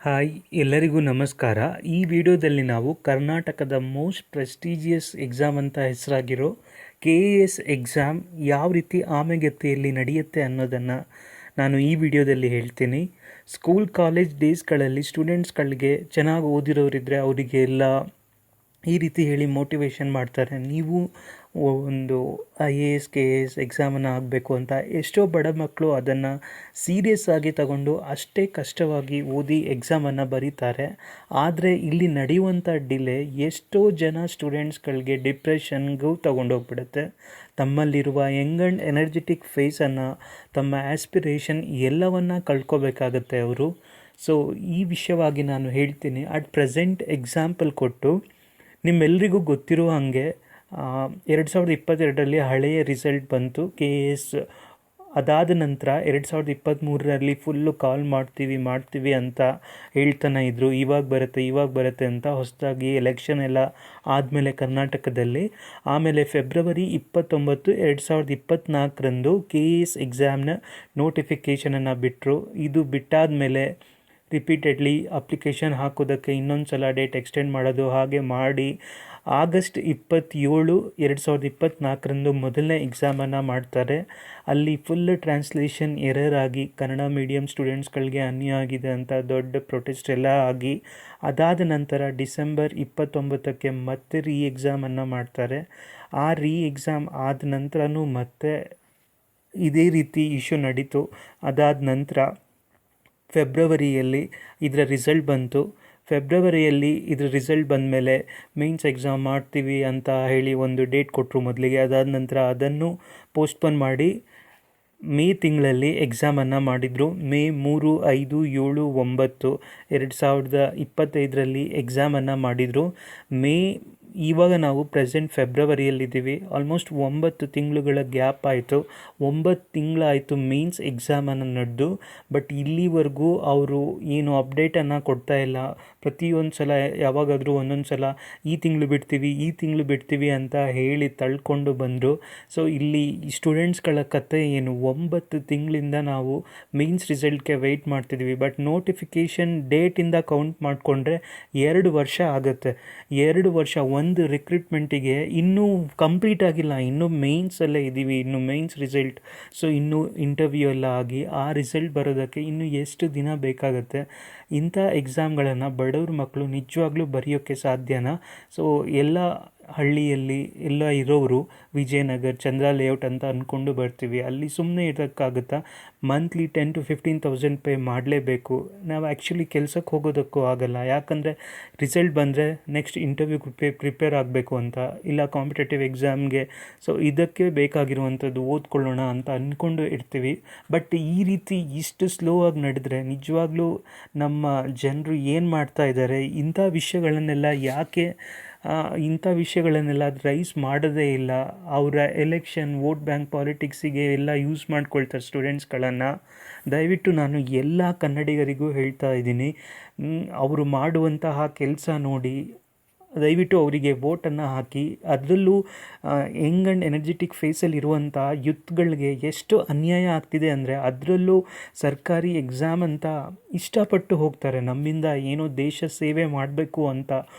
Hi ಎಲ್ಲರಿಗೂ ನಮಸ್ಕಾರ. ಈ ವಿಡಿಯೋದಲ್ಲಿ ನಾವು ಕರ್ನಾಟಕದ ಮೋಸ್ಟ್ ಪ್ರೆಸ್ಟೀಜಿಯಸ್ ಎಕ್ಸಾಮ್ ಅಂತ ಹೆಸರಾಗಿರೋ KAS ಎಕ್ಸಾಮ್ ಯಾವ ರೀತಿ ಆಮೆಗತಿಯಲ್ಲಿ ನಡೆಯುತ್ತೆ ಅನ್ನೋದನ್ನು ನಾನು ಈ ವಿಡಿಯೋದಲ್ಲಿ ಹೇಳ್ತೀನಿ. ಸ್ಕೂಲ್ ಕಾಲೇಜ್ ಡೇಸ್ಗಳಲ್ಲಿ ಸ್ಟೂಡೆಂಟ್ಸ್ಗಳಿಗೆ ಚೆನ್ನಾಗಿ ಓದಿರೋರಿದ್ದರೆ ಅವರಿಗೆ ಎಲ್ಲ ಈ ರೀತಿ ಹೇಳಿ ಮೋಟಿವೇಶನ್ ಮಾಡ್ತಾರೆ. ನೀವು ಒಂದು IAS KAS ಎಕ್ಸಾಮನ್ನು ಆಗಬೇಕು ಅಂತ. ಎಷ್ಟೋ ಬಡ ಮಕ್ಕಳು ಅದನ್ನು ಸೀರಿಯಸ್ ಆಗಿ ತಗೊಂಡು ಅಷ್ಟೇ ಕಷ್ಟವಾಗಿ ಓದಿ ಎಕ್ಸಾಮನ್ನು ಬರೀತಾರೆ. ಆದರೆ ಇಲ್ಲಿ ನಡೆಯುವಂಥ ಡಿಲೇ ಎಷ್ಟೋ ಜನ ಸ್ಟೂಡೆಂಟ್ಸ್ಗಳಿಗೆ ಡಿಪ್ರೆಷನ್ಗೂ ತಗೊಂಡೋಗ್ಬಿಡುತ್ತೆ. ತಮ್ಮಲ್ಲಿರುವ ಯಂಗ್ ಆ್ಯಂಡ್ ಎನರ್ಜೆಟಿಕ್ ಫೇಸನ್ನು, ತಮ್ಮ ಆ್ಯಸ್ಪಿರೇಷನ್ ಎಲ್ಲವನ್ನು ಕಳ್ಕೊಬೇಕಾಗತ್ತೆ ಅವರು. ಸೊ ಈ ವಿಷಯವಾಗಿ ನಾನು ಹೇಳ್ತೀನಿ. ಅಟ್ ಪ್ರೆಸೆಂಟ್ ಎಕ್ಸಾಂಪಲ್ ಕೊಟ್ಟು ನಿಮ್ಮೆಲ್ಲರಿಗೂ ಗೊತ್ತಿರೋ ಹಾಗೆ 2022ರಲ್ಲಿ ಹಳೆಯ ರಿಸಲ್ಟ್ ಬಂತು KAS. ಅದಾದ ನಂತರ 2023ರಲ್ಲಿ ಫುಲ್ಲು ಕಾಲ್ ಮಾಡ್ತೀವಿ ಅಂತ ಹೇಳ್ತಾನೆ ಇದ್ದರು. ಇವಾಗ ಬರುತ್ತೆ ಅಂತ. ಹೊಸದಾಗಿ ಎಲೆಕ್ಷನ್ ಎಲ್ಲ ಆದಮೇಲೆ ಕರ್ನಾಟಕದಲ್ಲಿ ಆಮೇಲೆ ಫೆಬ್ರವರಿ 29, 2024ರಂದು KAS ಎಕ್ಸಾಮ್ನ ನೋಟಿಫಿಕೇಷನನ್ನು ಬಿಟ್ಟರು. ಇದು ಬಿಟ್ಟಾದ ಮೇಲೆ ರಿಪೀಟೆಡ್ಲಿ ಅಪ್ಲಿಕೇಶನ್ ಹಾಕೋದಕ್ಕೆ ಇನ್ನೊಂದು ಸಲ ಡೇಟ್ ಎಕ್ಸ್ಟೆಂಡ್ ಮಾಡೋದು, ಹಾಗೆ ಮಾಡಿ ಆಗಸ್ಟ್ 27, 2024ರಂದು ಮೊದಲನೇ ಎಕ್ಸಾಮನ್ನು ಮಾಡ್ತಾರೆ. ಅಲ್ಲಿ ಫುಲ್ ಟ್ರಾನ್ಸ್ಲೇಷನ್ ಎರರ್ ಆಗಿ ಕನ್ನಡ ಮೀಡಿಯಂ ಸ್ಟೂಡೆಂಟ್ಸ್ಗಳಿಗೆ ಅನ್ಯಾಯ ಆಗಿದೆ ಅಂತ ದೊಡ್ಡ ಪ್ರೊಟೆಸ್ಟ್ ಎಲ್ಲ ಆಗಿ, ಅದಾದ ನಂತರ ಡಿಸೆಂಬರ್ 29ಕ್ಕೆ ಮತ್ತೆ ಎಕ್ಸಾಮನ್ನು ಮಾಡ್ತಾರೆ. ಆ ಎಕ್ಸಾಮ್ ಆದ ನಂತರನೂ ಮತ್ತೆ ಇದೇ ರೀತಿ ಇಶ್ಯೂ ನಡೀತು. ಅದಾದ ನಂತರ ಫೆಬ್ರವರಿಯಲ್ಲಿ ಇದರ ರಿಸಲ್ಟ್ ಬಂತು. ಫೆಬ್ರವರಿಯಲ್ಲಿ ಇದರ ರಿಸಲ್ಟ್ ಬಂದ ಮೇಲೆ ಮೇನ್ಸ್ ಎಕ್ಸಾಮ್ ಮಾಡ್ತೀವಿ ಅಂತ ಹೇಳಿ ಒಂದು ಡೇಟ್ ಕೊಟ್ಟರು ಮೊದಲಿಗೆ. ಅದಾದ ನಂತರ ಅದನ್ನು ಪೋಸ್ಟ್ಪೋನ್ ಮಾಡಿ ಮೇ ತಿಂಗಳಲ್ಲಿ ಎಕ್ಸಾಮನ್ನು ಮಾಡಿದರು. ಮೇ 3, 5, 7, 9, 2025ರಲ್ಲಿ ಎಕ್ಸಾಮನ್ನು ಮಾಡಿದರು. ಇವಾಗ ನಾವು ಪ್ರೆಸೆಂಟ್ ಫೆಬ್ರವರಿಯಲ್ಲಿದ್ದೀವಿ. ಆಲ್ಮೋಸ್ಟ್ 9 ತಿಂಗಳುಗಳ ಗ್ಯಾಪ್ ಆಯಿತು. 9 ತಿಂಗಳಾಯಿತು ಮೇನ್ಸ್ ಎಕ್ಸಾಮನ್ನು ನಡೆದು. ಬಟ್ ಇಲ್ಲಿವರೆಗೂ ಅವರು ಏನು ಅಪ್ಡೇಟನ್ನು ಕೊಡ್ತಾ ಇಲ್ಲ. ಪ್ರತಿಯೊಂದು ಸಲ ಯಾವಾಗಾದರೂ ಒಂದೊಂದು ಸಲ ಈ ತಿಂಗಳು ಬಿಡ್ತೀವಿ ಅಂತ ಹೇಳಿ ತಳ್ಕೊಂಡು ಬಂದರು. ಸೊ ಇಲ್ಲಿ ಸ್ಟೂಡೆಂಟ್ಸ್ಗಳ ಕತೆ ಏನು, 9 ತಿಂಗಳಿಂದ ನಾವು ಮೇನ್ಸ್ ರಿಸಲ್ಟ್ಗೆ ವೆಯ್ಟ್ ಮಾಡ್ತಿದ್ವಿ. ಬಟ್ ನೋಟಿಫಿಕೇಷನ್ ಡೇಟಿಂದ ಕೌಂಟ್ ಮಾಡಿಕೊಂಡ್ರೆ 2 ವರ್ಷ ಆಗುತ್ತೆ. 2 ವರ್ಷ ಒಂದು ರಿಕ್ರೂಟ್ಮೆಂಟಿಗೆ ಇನ್ನೂ ಕಂಪ್ಲೀಟ್ ಆಗಿಲ್ಲ. ಇನ್ನೂ ಮೇನ್ಸಲ್ಲೇ ಇದ್ದೀವಿ, ಇನ್ನು ಮೇನ್ಸ್ ರಿಸಲ್ಟ್. ಸೊ ಇನ್ನೂ ಇಂಟರ್ವ್ಯೂ ಎಲ್ಲ ಆಗಿ ಆ ರಿಸಲ್ಟ್ ಬರೋದಕ್ಕೆ ಇನ್ನೂ ಎಷ್ಟು ದಿನ ಬೇಕಾಗುತ್ತೆ. ಇಂಥ ಎಕ್ಸಾಮ್ಗಳನ್ನು ಬಡವ್ರ ಮಕ್ಕಳು ನಿಜವಾಗ್ಲೂ ಬರೆಯೋಕ್ಕೆ ಸಾಧ್ಯನಾ? ಸೊ ಎಲ್ಲ ಹಳ್ಳಿಯಲ್ಲಿ ಎಲ್ಲ ಇರೋರು ವಿಜಯನಗರ್, ಚಂದ್ರ ಲೇಔಟ್ ಅಂತ ಅಂದ್ಕೊಂಡು ಬರ್ತೀವಿ. ಅಲ್ಲಿ ಸುಮ್ಮನೆ ಇರೋಕ್ಕಾಗುತ್ತಾ? ಮಂತ್ಲಿ 10,000 to 15,000 ಪೇ ಮಾಡಲೇಬೇಕು. ನಾವು ಆ್ಯಕ್ಚುಲಿ ಕೆಲಸಕ್ಕೆ ಹೋಗೋದಕ್ಕೂ ಆಗಲ್ಲ. ಯಾಕಂದರೆ ರಿಸಲ್ಟ್ ಬಂದರೆ ನೆಕ್ಸ್ಟ್ ಇಂಟರ್ವ್ಯೂ ಪ್ರಿಪೇರ್ ಆಗಬೇಕು ಅಂತ, ಇಲ್ಲ ಕಾಂಪಿಟೇಟಿವ್ ಎಕ್ಸಾಮ್ಗೆ. ಸೊ ಇದಕ್ಕೆ ಬೇಕಾಗಿರುವಂಥದ್ದು ಓದ್ಕೊಳ್ಳೋಣ ಅಂತ ಅಂದ್ಕೊಂಡು ಇರ್ತೀವಿ. ಬಟ್ ಈ ರೀತಿ ಇಷ್ಟು ಸ್ಲೋ ಆಗಿ ನಡೆದ್ರೆ ನಿಜವಾಗ್ಲೂ ನಮ್ಮ ಜನರು ಏನು ಮಾಡ್ತಾ ಇದ್ದಾರೆ? ಇಂಥ ವಿಷಯಗಳನ್ನೆಲ್ಲ ರೈಸ್ ಮಾಡೋದೇ ಇಲ್ಲ. ಅವರ ಎಲೆಕ್ಷನ್, ವೋಟ್ ಬ್ಯಾಂಕ್ ಪಾಲಿಟಿಕ್ಸಿಗೆ ಎಲ್ಲ ಯೂಸ್ ಮಾಡ್ಕೊಳ್ತಾರೆ ಸ್ಟೂಡೆಂಟ್ಸ್ಗಳನ್ನು. ದಯವಿಟ್ಟು ನಾನು ಎಲ್ಲ ಕನ್ನಡಿಗರಿಗೂ ಹೇಳ್ತಾ ಇದ್ದೀನಿ, ಅವರು ಮಾಡುವಂತಹ ಕೆಲಸ ನೋಡಿ ದಯವಿಟ್ಟು ಅವರಿಗೆ ವೋಟನ್ನು ಹಾಕಿ. ಅದರಲ್ಲೂ ಯಂಗ್ ಆ್ಯಂಡ್ ಎನರ್ಜೆಟಿಕ್ ಫೇಸಲ್ಲಿರುವಂಥ ಯೂತ್ಗಳಿಗೆ ಎಷ್ಟು ಅನ್ಯಾಯ ಆಗ್ತಿದೆ ಅಂದರೆ, ಅದರಲ್ಲೂ ಸರ್ಕಾರಿ ಎಕ್ಸಾಮ್ ಅಂತ ಇಷ್ಟಪಟ್ಟು ಹೋಗ್ತಾರೆ. ನಮ್ಮಿಂದ ಏನೋ ದೇಶ ಸೇವೆ ಮಾಡಬೇಕು ಅಂತ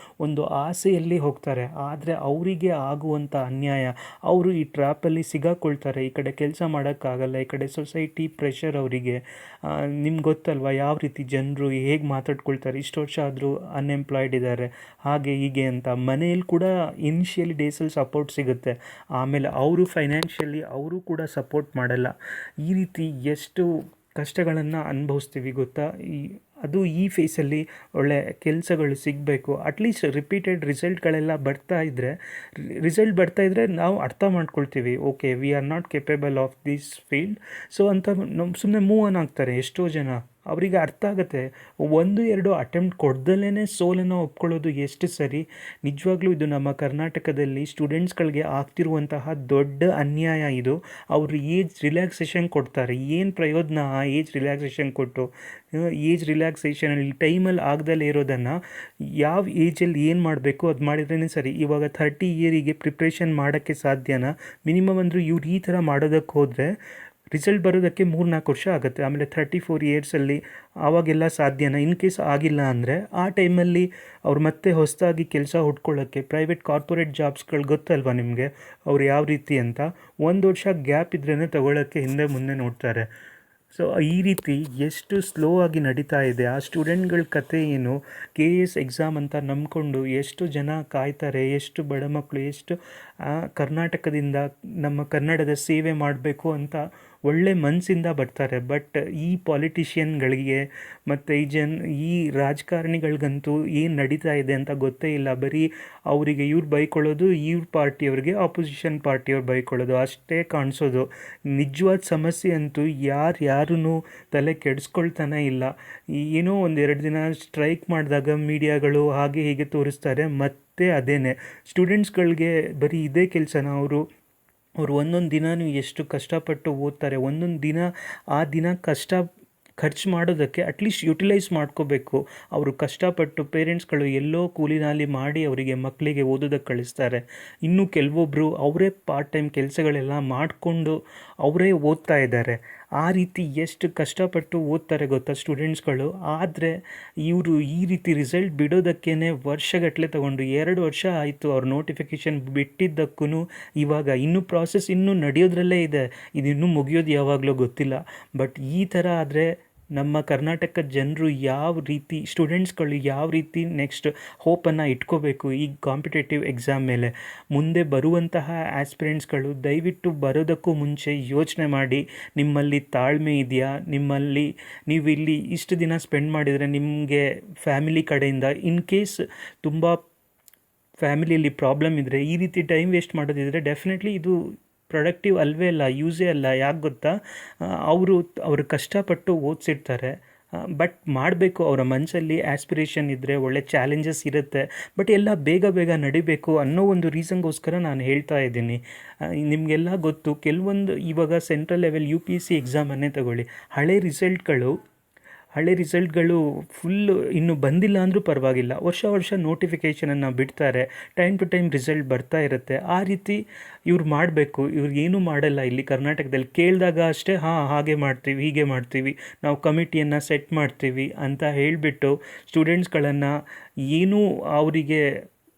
ಒಂದು ಆಸೆಯಲ್ಲಿ ಹೋಗ್ತಾರೆ. ಆದರೆ ಅವರಿಗೆ ಆಗುವಂಥ ಅನ್ಯಾಯ, ಅವರು ಈ ಟ್ರ್ಯಾಪಲ್ಲಿ ಸಿಗಾಕೊಳ್ತಾರೆ. ಈ ಕಡೆ ಕೆಲಸ ಮಾಡೋಕ್ಕಾಗಲ್ಲ, ಈ ಕಡೆ ಸೊಸೈಟಿ ಪ್ರೆಷರ್ ಅವರಿಗೆ. ನಿಮ್ಗೆ ಗೊತ್ತಲ್ವ ಯಾವ ರೀತಿ ಜನರು ಹೇಗೆ ಮಾತಾಡ್ಕೊಳ್ತಾರೆ. ಇಷ್ಟು ವರ್ಷ ಆದರೂ ಅನ್ಎಂಪ್ಲಾಯ್ಡ್ ಇದ್ದಾರೆ, ಹಾಗೆ ಹೀಗೆ ಅಂತ. ಮನೆಯಲ್ಲಿ ಕೂಡ ಇನಿಷಿಯಲಿ ಡೇಸಲ್ಲಿ ಸಪೋರ್ಟ್ ಸಿಗುತ್ತೆ, ಆಮೇಲೆ ಅವರು ಫೈನಾನ್ಷಿಯಲಿ ಅವರು ಕೂಡ ಸಪೋರ್ಟ್ ಮಾಡಲ್ಲ. ಈ ರೀತಿ ಎಷ್ಟು ಕಷ್ಟಗಳನ್ನು ಅನುಭವಿಸ್ತೀವಿ ಗೊತ್ತಾ? ಈ ಫೇಸಲ್ಲಿ ಒಳ್ಳೆ ಕೆಲಸಗಳು ಸಿಗಬೇಕು. ಅಟ್ಲೀಸ್ಟ್ ರಿಪೀಟೆಡ್ ರಿಸಲ್ಟ್ಗಳೆಲ್ಲ ಬರ್ತಾ ಇದ್ದರೆ ನಾವು ಅರ್ಥ ಮಾಡ್ಕೊಳ್ತೀವಿ, okay we are not capable of this field. So ಅಂತ ಸುಮ್ಮನೆ ಮೂವ್ ಆನ್ ಆಗ್ತಾರೆ ಎಷ್ಟೋ ಜನ. ಅವರಿಗೆ ಅರ್ಥ ಆಗುತ್ತೆ 1-2 ಅಟೆಂಪ್ಟ್ ಕೊಡ್ದಲೇ ಸೋಲನ್ನು ಒಪ್ಕೊಳ್ಳೋದು ಎಷ್ಟು ಸರಿ. ನಿಜವಾಗ್ಲೂ ಇದು ನಮ್ಮ ಕರ್ನಾಟಕದಲ್ಲಿ ಸ್ಟೂಡೆಂಟ್ಸ್ಗಳಿಗೆ ಆಗ್ತಿರುವಂತಹ ದೊಡ್ಡ ಅನ್ಯಾಯ ಇದು. ಅವರು ಏಜ್ ರಿಲ್ಯಾಕ್ಸೇಷನ್ ಕೊಡ್ತಾರೆ, ಏನು ಪ್ರಯೋಜನ ಆ ಏಜ್ ರಿಲ್ಯಾಕ್ಸೇಷನ್ ಕೊಟ್ಟು? ಏಜ್ ರಿಲ್ಯಾಕ್ಸೇಷನಲ್ಲಿ ಟೈಮಲ್ಲಿ ಆಗದಲ್ಲೇ ಇರೋದನ್ನು ಯಾವ ಏಜಲ್ಲಿ ಏನು ಮಾಡಬೇಕು ಅದು ಮಾಡಿದ್ರೇ ಸರಿ. ಇವಾಗ 30 ಇಯರಿಗೆ ಪ್ರಿಪ್ರೇಷನ್ ಮಾಡೋಕ್ಕೆ ಸಾಧ್ಯನಾ? ಮಿನಿಮಮ್ ಅಂದರೂ ಇವ್ರು ಈ ಥರ ಮಾಡೋದಕ್ಕೆ ಹೋದರೆ ರಿಸಲ್ಟ್ ಬರೋದಕ್ಕೆ 3-4 ವರ್ಷ ಆಗುತ್ತೆ. ಆಮೇಲೆ 34 ಇಯರ್ಸಲ್ಲಿ ಆವಾಗೆಲ್ಲ ಸಾಧ್ಯನಾ? ಇನ್ ಕೇಸ್ ಆಗಿಲ್ಲ ಅಂದರೆ ಆ ಟೈಮಲ್ಲಿ ಅವ್ರು ಮತ್ತೆ ಹೊಸದಾಗಿ ಕೆಲಸ ಹುಡ್ಕೊಳ್ಳೋಕ್ಕೆ ಪ್ರೈವೇಟ್ ಕಾರ್ಪೊರೇಟ್ ಜಾಬ್ಸ್ಗಳು ಗೊತ್ತಲ್ವ ನಿಮಗೆ ಅವ್ರು ಯಾವ ರೀತಿ ಅಂತ, 1 ವರ್ಷ ಗ್ಯಾಪ್ ಇದ್ರೇ ತಗೊಳ್ಳೋಕ್ಕೆ ಹಿಂದೆ ಮುಂದೆ ನೋಡ್ತಾರೆ. ಸೊ ಈ ರೀತಿ ಎಷ್ಟು ಸ್ಲೋ ಆಗಿ ನಡೀತಾ ಇದೆ. ಆ ಸ್ಟೂಡೆಂಟ್ಗಳ ಕತೆ ಏನು, KS ಎಕ್ಸಾಮ್ ಅಂತ ನಂಬ್ಕೊಂಡು ಎಷ್ಟು ಜನ ಕಾಯ್ತಾರೆ, ಎಷ್ಟು ಬಡ ಮಕ್ಕಳು, ಎಷ್ಟು ಕರ್ನಾಟಕದಿಂದ ನಮ್ಮ ಕನ್ನಡದ ಸೇವೆ ಮಾಡಬೇಕು ಅಂತ ಒಳ್ಳೆ ಮನಸ್ಸಿಂದ ಬರ್ತಾರೆ. ಬಟ್ ಈ ಪಾಲಿಟಿಷಿಯನ್ಗಳಿಗೆ ಮತ್ತು ಈ ರಾಜಕಾರಣಿಗಳಿಗಂತೂ ಏನು ನಡೀತಾ ಇದೆ ಅಂತ ಗೊತ್ತೇ ಇಲ್ಲ. ಬರೀ ಅವರಿಗೆ ಇವ್ರು ಬೈಕೊಳ್ಳೋದು, ಇವ್ರ ಪಾರ್ಟಿಯವ್ರಿಗೆ ಆಪೋಸಿಷನ್ ಪಾರ್ಟಿಯವ್ರು ಬೈಕೊಳ್ಳೋದು ಅಷ್ಟೇ ಕಾಣಿಸೋದು. ನಿಜವಾದ ಸಮಸ್ಯೆ ಅಂತೂ ಯಾರೂ ತಲೆ ಕೆಡಿಸ್ಕೊಳ್ತಾನೆ ಇಲ್ಲ. ಏನೋ 1-2 ದಿನ ಸ್ಟ್ರೈಕ್ ಮಾಡಿದಾಗ ಮೀಡಿಯಾಗಳು ಹಾಗೆ ಹೀಗೆ ತೋರಿಸ್ತಾರೆ, ಮತ್ತೆ ಅದೇನೆ ಸ್ಟೂಡೆಂಟ್ಸ್ಗಳಿಗೆ ಬರೀ ಇದೇ ಕೆಲಸನ. ಅವರು ಒಂದೊಂದು ದಿನವೂ ಎಷ್ಟು ಕಷ್ಟಪಟ್ಟು ಓದ್ತಾರೆ. ಒಂದೊಂದು ದಿನ ಆ ದಿನ ಖರ್ಚು ಮಾಡೋದಕ್ಕೆ ಅಟ್ಲೀಸ್ಟ್ ಯುಟಿಲೈಸ್ ಮಾಡ್ಕೋಬೇಕು. ಅವರು ಕಷ್ಟಪಟ್ಟು ಪೇರೆಂಟ್ಸ್ಗಳು ಎಲ್ಲೋ ಕೂಲಿನಾಲಿ ಮಾಡಿ ಅವರಿಗೆ ಮಕ್ಕಳಿಗೆ ಓದೋದಕ್ಕೆ ಕಳಿಸ್ತಾರೆ. ಇನ್ನು ಕೆಲವೊಬ್ಬರು ಅವರೇ ಪಾರ್ಟ್ ಟೈಮ್ ಕೆಲಸಗಳೆಲ್ಲ ಮಾಡಿಕೊಂಡು ಅವರೇ ಓದ್ತಾ ಇದ್ದಾರೆ. ಆ ರೀತಿ ಎಷ್ಟು ಕಷ್ಟಪಟ್ಟು ಓದ್ತಾರೆ ಗೊತ್ತಾ ಸ್ಟೂಡೆಂಟ್ಸ್ಗಳು. ಆದರೆ ಇವರು ಈ ರೀತಿ ರಿಸಲ್ಟ್ ಬಿಡೋದಕ್ಕೇ ವರ್ಷಗಟ್ಟಲೆ ತಗೊಂಡು 2 ವರ್ಷ ಆಯಿತು ಅವ್ರ ನೋಟಿಫಿಕೇಷನ್ ಬಿಟ್ಟಿದ್ದಕ್ಕೂ. ಇವಾಗ ಇನ್ನೂ ಪ್ರಾಸೆಸ್ ಇನ್ನೂ ನಡೆಯೋದ್ರಲ್ಲೇ ಇದೆ. ಇದು ಇನ್ನೂ ಮುಗಿಯೋದು ಯಾವಾಗಲೂ ಗೊತ್ತಿಲ್ಲ. ಬಟ್ ಈ ಥರ ಆದರೆ ನಮ್ಮ ಕರ್ನಾಟಕದ ಜನರು ಯಾವ ರೀತಿ, ಸ್ಟೂಡೆಂಟ್ಸ್ಗಳು ಯಾವ ರೀತಿ ನೆಕ್ಸ್ಟ್ ಹೋಪನ್ನು ಇಟ್ಕೋಬೇಕು ಈ ಕಾಂಪಿಟೇಟಿವ್ ಎಕ್ಸಾಮ್ ಮೇಲೆ. ಮುಂದೆ ಬರುವಂತಹ ಆಸ್ಪಿರೆಂಟ್ಸ್ಗಳು ದಯವಿಟ್ಟು ಬರೋದಕ್ಕೂ ಮುಂಚೆ ಯೋಚನೆ ಮಾಡಿ, ನಿಮ್ಮಲ್ಲಿ ತಾಳ್ಮೆ ಇದೆಯಾ, ನೀವು ಇಲ್ಲಿ ಇಷ್ಟು ದಿನ ಸ್ಪೆಂಡ್ ಮಾಡಿದರೆ ನಿಮಗೆ ಫ್ಯಾಮಿಲಿ ಕಡೆಯಿಂದ ಇನ್ ಕೇಸ್ ತುಂಬ ಫ್ಯಾಮಿಲಿಯಲ್ಲಿ ಪ್ರಾಬ್ಲಮ್ ಇದ್ದರೆ, ಈ ರೀತಿ ಟೈಮ್ ವೇಸ್ಟ್ ಮಾಡೋದಿದ್ರೆ ಡೆಫಿನೆಟ್ಲಿ ಇದು ಪ್ರೊಡಕ್ಟಿವ್ ಅಲ್ವೇ ಅಲ್ಲ, ಯೂಸೇ ಅಲ್ಲ. ಯಾಕೆ ಗೊತ್ತಾ, ಅವರು ಕಷ್ಟಪಟ್ಟು ಓದಿಸಿರ್ತಾರೆ. ಬಟ್ ಮಾಡಬೇಕು, ಅವರ ಮನಸ್ಸಲ್ಲಿ ಆಸ್ಪಿರೇಷನ್ ಇದ್ದರೆ, ಒಳ್ಳೆ ಚಾಲೆಂಜಸ್ ಇರುತ್ತೆ. ಬಟ್ ಎಲ್ಲ ಬೇಗ ನಡಿಬೇಕು ಅನ್ನೋ ಒಂದು ರೀಸನ್ಗೋಸ್ಕರ ನಾನು ಹೇಳ್ತಾ ಇದ್ದೀನಿ. ನಿಮಗೆಲ್ಲ ಗೊತ್ತು, ಕೆಲವೊಂದು ಇವಾಗ ಸೆಂಟ್ರಲ್ ಲೆವೆಲ್ UPSC ಎಕ್ಸಾಮನ್ನೇ ತಗೊಳ್ಳಿ, ಹಳೆ ರಿಸಲ್ಟ್ಗಳು ಫುಲ್ಲು ಇನ್ನೂ ಬಂದಿಲ್ಲ ಅಂದರೂ ಪರವಾಗಿಲ್ಲ, ವರ್ಷ ನೋಟಿಫಿಕೇಷನನ್ನು ಬಿಡ್ತಾರೆ, ಟೈಮ್ ಟು ಟೈಮ್ ರಿಸಲ್ಟ್ ಬರ್ತಾ ಇರುತ್ತೆ. ಆ ರೀತಿ ಇವ್ರು ಮಾಡಬೇಕು. ಇವ್ರಿಗೇನೂ ಮಾಡಲ್ಲ ಇಲ್ಲಿ ಕರ್ನಾಟಕದಲ್ಲಿ. ಕೇಳಿದಾಗ ಅಷ್ಟೇ ಹಾಗೆ ಮಾಡ್ತೀವಿ, ಹೀಗೆ ಮಾಡ್ತೀವಿ, ನಾವು ಕಮಿಟಿಯನ್ನು ಸೆಟ್ ಮಾಡ್ತೀವಿ ಅಂತ ಹೇಳಿಬಿಟ್ಟು ಸ್ಟೂಡೆಂಟ್ಸ್ಗಳನ್ನು ಏನೂ ಅವರಿಗೆ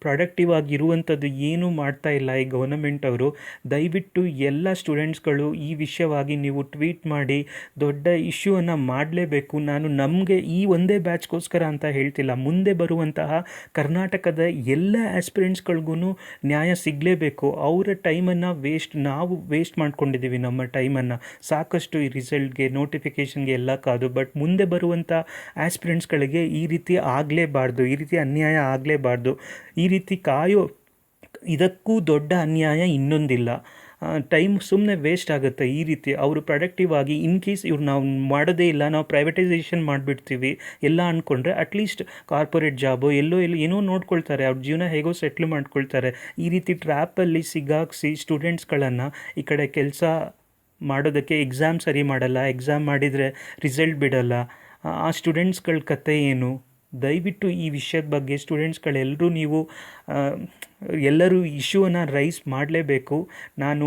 ಪ್ರೊಡಕ್ಟಿವ್ ಆಗಿರುವಂಥದ್ದು ಏನೂ ಮಾಡ್ತಾ ಇಲ್ಲ ಈ ಗೌರ್ನಮೆಂಟ್ ಅವರು. ದಯವಿಟ್ಟು ಎಲ್ಲ ಸ್ಟೂಡೆಂಟ್ಸ್ಗಳು ಈ ವಿಷಯವಾಗಿ ನೀವು ಟ್ವೀಟ್ ಮಾಡಿ ದೊಡ್ಡ ಇಶ್ಯೂವನ್ನು ಮಾಡಲೇಬೇಕು. ನಾನು ನಮಗೆ ಈ ಒಂದೇ ಬ್ಯಾಚ್ಗೋಸ್ಕರ ಅಂತ ಹೇಳ್ತಿಲ್ಲ, ಮುಂದೆ ಬರುವಂತಹ ಕರ್ನಾಟಕದ ಎಲ್ಲ ಆಸ್ಪಿರೆಂಟ್ಸ್ಗಳಿಗೂ ನ್ಯಾಯ ಸಿಗಲೇಬೇಕು. ಅವರ ಟೈಮನ್ನು ನಾವು ವೇಸ್ಟ್ ಮಾಡ್ಕೊಂಡಿದ್ದೀವಿ, ನಮ್ಮ ಟೈಮನ್ನು ಸಾಕಷ್ಟು ಈ ರಿಸಲ್ಟ್ಗೆ, ನೋಟಿಫಿಕೇಷನ್ಗೆ ಎಲ್ಲ ಕಾದು. ಬಟ್ ಮುಂದೆ ಬರುವಂಥ ಆಸ್ಪಿರೆಂಟ್ಸ್ಗಳಿಗೆ ಈ ರೀತಿ ಆಗಲೇಬಾರ್ದು, ಈ ರೀತಿ ಅನ್ಯಾಯ ಆಗಲೇಬಾರ್ದು. ಈ ರೀತಿ ಇದಕ್ಕೂ ದೊಡ್ಡ ಅನ್ಯಾಯ ಇನ್ನೊಂದಿಲ್ಲ. ಟೈಮ್ ಸುಮ್ಮನೆ ವೇಸ್ಟ್ ಆಗುತ್ತೆ. ಈ ರೀತಿ ಅವರು ಪ್ರೊಡಕ್ಟಿವ್ ಆಗಿ ಇನ್ ಕೇಸ್ ಇವ್ರು ನಾವು ಮಾಡೋದೇ ಇಲ್ಲ, ನಾವು ಪ್ರೈವೇಟೈಸೇಷನ್ ಮಾಡಿಬಿಡ್ತೀವಿ ಎಲ್ಲ ಅಂದ್ಕೊಂಡ್ರೆ ಅಟ್ಲೀಸ್ಟ್ ಕಾರ್ಪೊರೇಟ್ ಜಾಬು ಏನೋ ನೋಡ್ಕೊಳ್ತಾರೆ, ಅವ್ರ ಜೀವನ ಹೇಗೋ ಸೆಟ್ಲ್ ಮಾಡ್ಕೊಳ್ತಾರೆ. ಈ ರೀತಿ ಟ್ರ್ಯಾಪಲ್ಲಿ ಸಿಗಾಕ್ಸಿ ಸ್ಟೂಡೆಂಟ್ಸ್ಗಳನ್ನು ಈ ಕಡೆ ಕೆಲಸ ಮಾಡೋದಕ್ಕೆ, ಎಕ್ಸಾಮ್ ಸರಿ ಮಾಡಲ್ಲ, ಎಕ್ಸಾಮ್ ಮಾಡಿದರೆ ರಿಸಲ್ಟ್ ಬಿಡಲ್ಲ, ಆ ಸ್ಟೂಡೆಂಟ್ಸ್ಗಳ ಕತೆ ಏನು? ದಯವಿಟ್ಟು ಈ ವಿಷಯದ ಬಗ್ಗೆ ಸ್ಟೂಡೆಂಟ್ಸ್ಗಳೆಲ್ಲರೂ ಎಲ್ಲರೂ ಇಶ್ಯೂವನ್ನು ರೈಸ್ ಮಾಡಲೇಬೇಕು. ನಾನು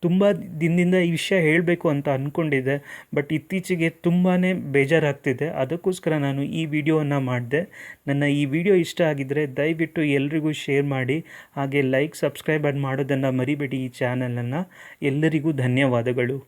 ತುಂಬ ದಿನದಿಂದ ಈ ವಿಷಯ ಹೇಳಬೇಕು ಅಂತ ಅಂದ್ಕೊಂಡಿದ್ದೆ, ಬಟ್ ಇತ್ತೀಚೆಗೆ ತುಂಬಾ ಬೇಜಾರಾಗ್ತಿದೆ. ಅದಕ್ಕೋಸ್ಕರ ನಾನು ಈ ವಿಡಿಯೋವನ್ನು ಮಾಡಿದೆ. ನನ್ನ ಈ ವಿಡಿಯೋ ಇಷ್ಟ ಆಗಿದ್ದರೆ ದಯವಿಟ್ಟು ಎಲ್ರಿಗೂ ಶೇರ್ ಮಾಡಿ, ಹಾಗೆ ಲೈಕ್, ಸಬ್ಸ್ಕ್ರೈಬ್ ಮಾಡೋದನ್ನು ಮರಿಬೇಡಿ ಈ ಚಾನಲನ್ನು. ಎಲ್ಲರಿಗೂ ಧನ್ಯವಾದಗಳು.